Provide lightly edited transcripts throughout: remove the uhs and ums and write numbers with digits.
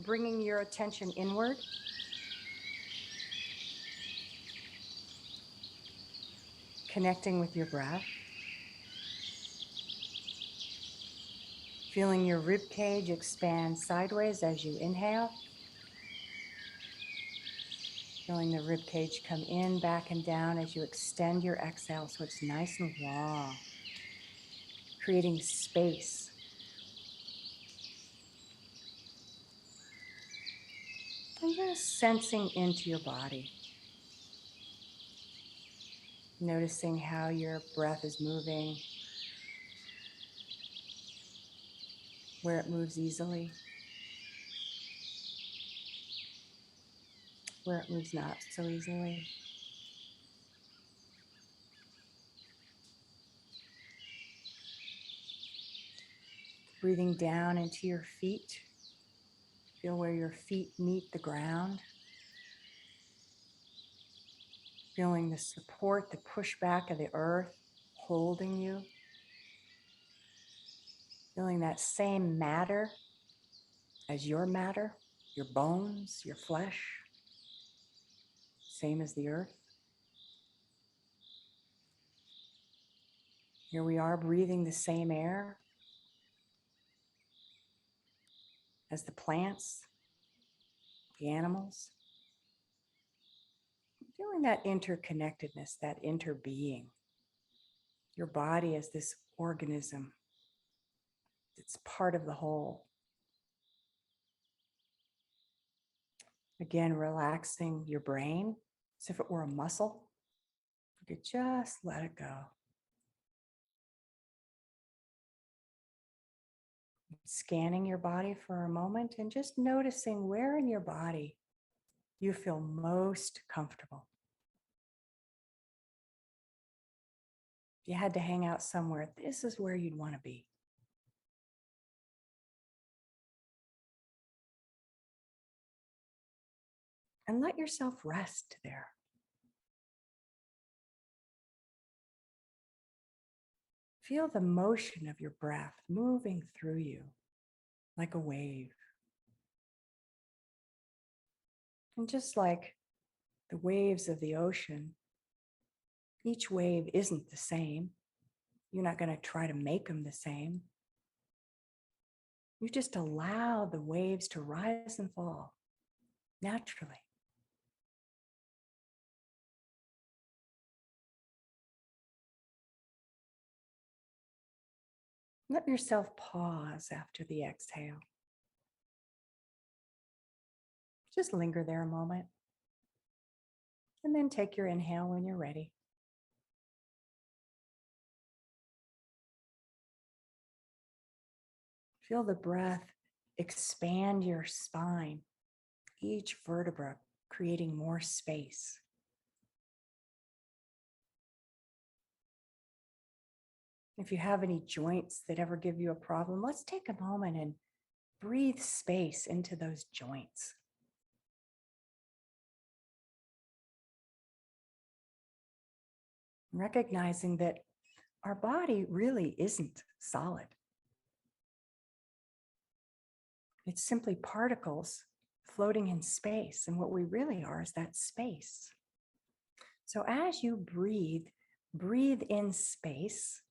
bringing your attention inward. Connecting with your breath. Feeling your rib cage expand sideways as you inhale. Feeling the rib cage come in, back, and down as you extend your exhale so it's nice and long. Creating space. And just sensing into your body. Noticing how your breath is moving, where it moves easily, where it moves not so easily. Breathing down into your feet. Feel where your feet meet the ground. Feeling the support, the pushback of the earth holding you. Feeling that same matter as your matter, your bones, your flesh, same as the earth. Here we are breathing the same air as the plants, the animals. Feeling that interconnectedness, that interbeing. Your body as this organism. It's part of the whole. Again, relaxing your brain as if it were a muscle. You could just let it go. Scanning your body for a moment and just noticing where in your body you feel most comfortable. If you had to hang out somewhere, this is where you'd want to be. And let yourself rest there. Feel the motion of your breath moving through you like a wave. And just like the waves of the ocean, each wave isn't the same. You're not going to try to make them the same. You just allow the waves to rise and fall naturally. Let yourself pause after the exhale. Just linger there a moment. And then take your inhale when you're ready. Feel the breath expand your spine, each vertebra creating more space. If you have any joints that ever give you a problem, let's take a moment and breathe space into those joints. Recognizing that our body really isn't solid. It's simply particles floating in space. And what we really are is that space. So as you breathe, breathe in space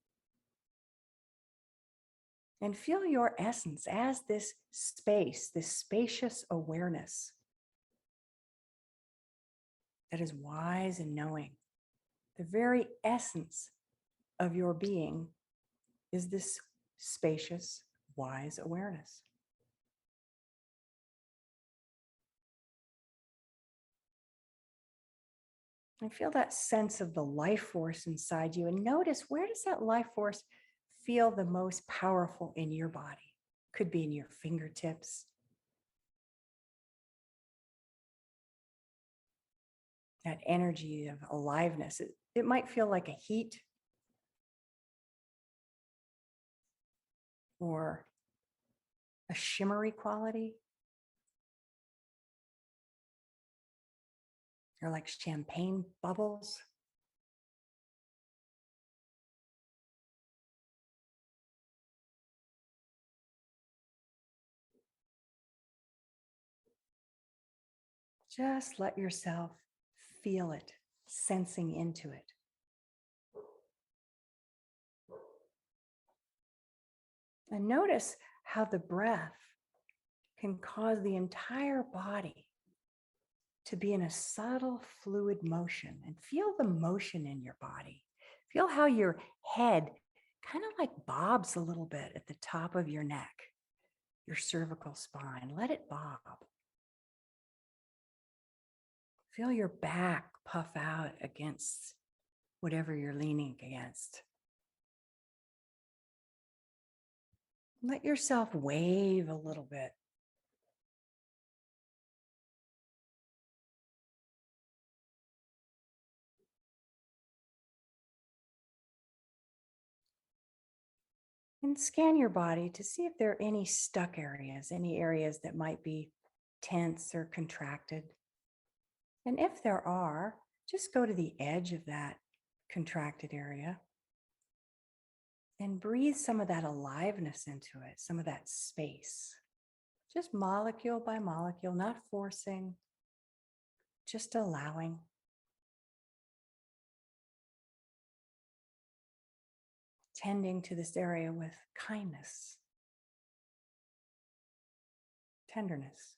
and feel your essence as this space, this spacious awareness that is wise and knowing. The very essence of your being is this spacious, wise awareness. And feel that sense of the life force inside you, and notice, where does that life force feel the most powerful in your body? Could be in your fingertips. That energy of aliveness. It might feel like a heat or a shimmery quality, or like champagne bubbles. Just let yourself feel it, sensing into it. And notice how the breath can cause the entire body to be in a subtle fluid motion, and feel the motion in your body. Feel how your head kind of like bobs a little bit at the top of your neck, your cervical spine. Let it bob. Feel your back puff out against whatever you're leaning against. Let yourself wave a little bit. And scan your body to see if there are any stuck areas, any areas that might be tense or contracted. And if there are, just go to the edge of that contracted area and breathe some of that aliveness into it, some of that space. Just molecule by molecule, not forcing, just allowing. Tending to this area with kindness, tenderness.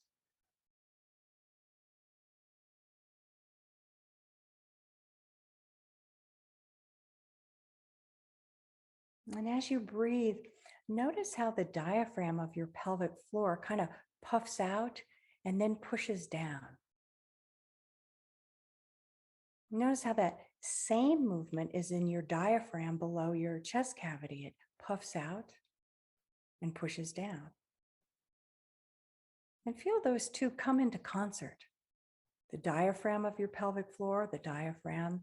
And as you breathe, notice how the diaphragm of your pelvic floor kind of puffs out and then pushes down. Notice how that same movement is in your diaphragm below your chest cavity. It puffs out and pushes down. And feel those two come into concert. The diaphragm of your pelvic floor, the diaphragm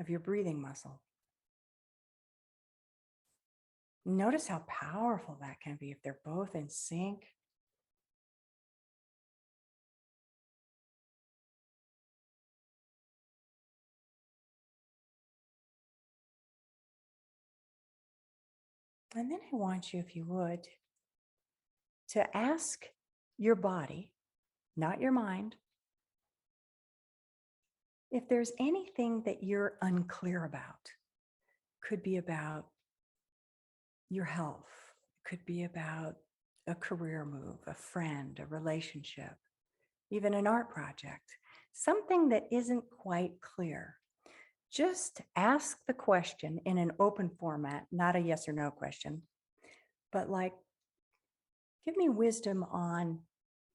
of your breathing muscle. Notice how powerful that can be if they're both in sync. And then I want you, if you would, to ask your body, not your mind, if there's anything that you're unclear about. Could be about your health, could be about a career move, a friend, a relationship, even an art project, something that isn't quite clear. Just ask the question in an open format, not a yes or no question, but like, give me wisdom on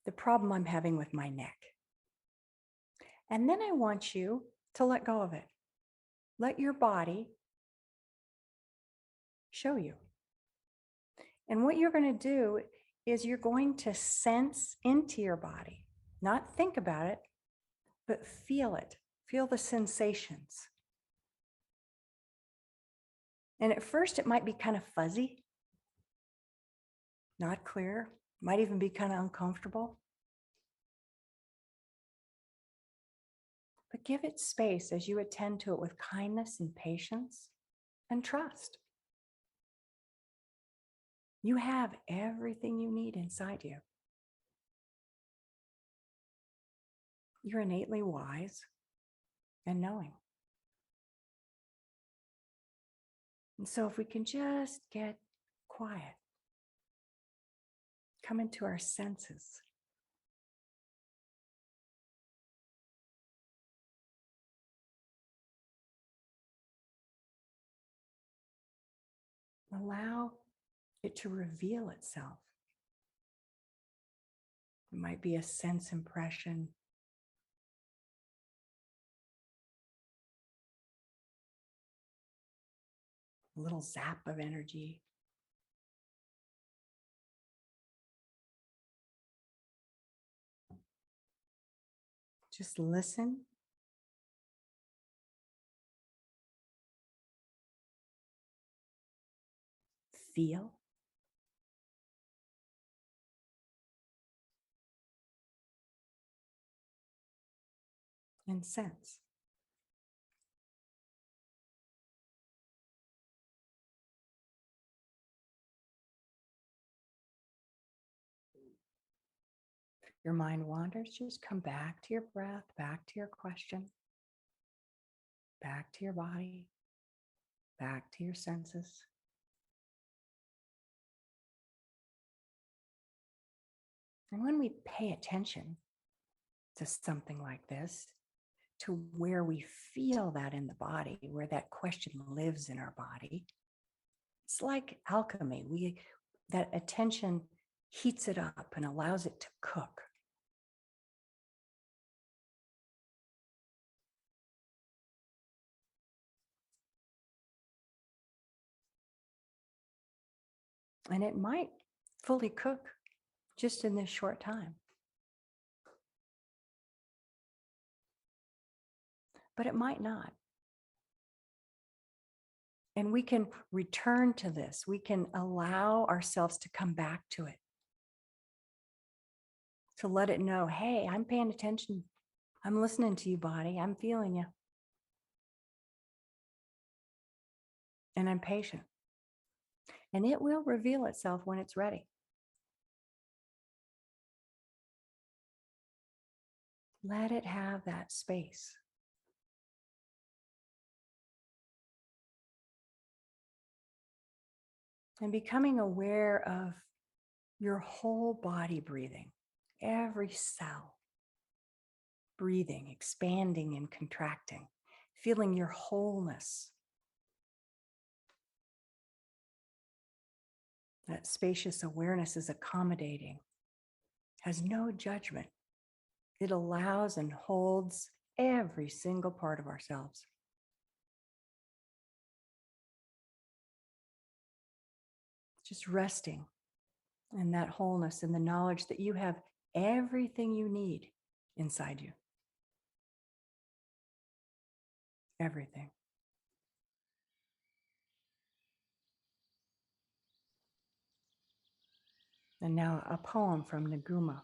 the problem I'm having with my neck. And then I want you to let go of it. Let your body show you. And what you're going to do is you're going to sense into your body, not think about it, but feel it. Feel the sensations. And at first, it might be kind of fuzzy, not clear, might even be kind of uncomfortable. But give it space as you attend to it with kindness and patience and trust. You have everything you need inside you. You're innately wise and knowing. And so if we can just get quiet, come into our senses, allow it to reveal itself. It might be a sense impression, a little zap of energy. Just listen. Feel. And sense. your mind wanders, just come back to your breath, back to your question, back to your body, back to your senses. And when we pay attention to something like this, to where we feel that in the body, where that question lives in our body, it's like alchemy. That attention heats it up and allows it to cook. And it might fully cook just in this short time. But it might not. And we can return to this. We can allow ourselves to come back to it, to let it know, hey, I'm paying attention. I'm listening to you, body. I'm feeling you. And I'm patient. And it will reveal itself when it's ready. Let it have that space. And becoming aware of your whole body breathing, every cell breathing, expanding and contracting, feeling your wholeness. That spacious awareness is accommodating, has no judgment. It allows and holds every single part of ourselves. Just resting in that wholeness and the knowledge that you have everything you need inside you. Everything. And now a poem from Naguma.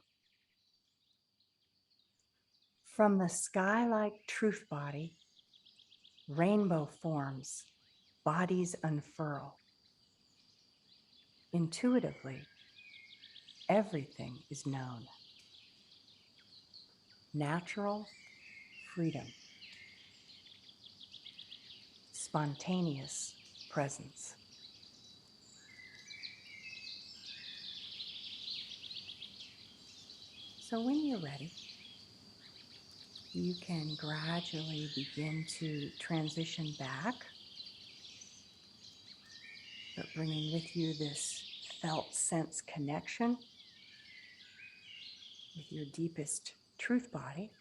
From the sky-like truth body, rainbow forms, bodies unfurl. Intuitively, everything is known. Natural freedom. Spontaneous presence. So when you're ready, you can gradually begin to transition back, but bringing with you this felt sense connection with your deepest truth body.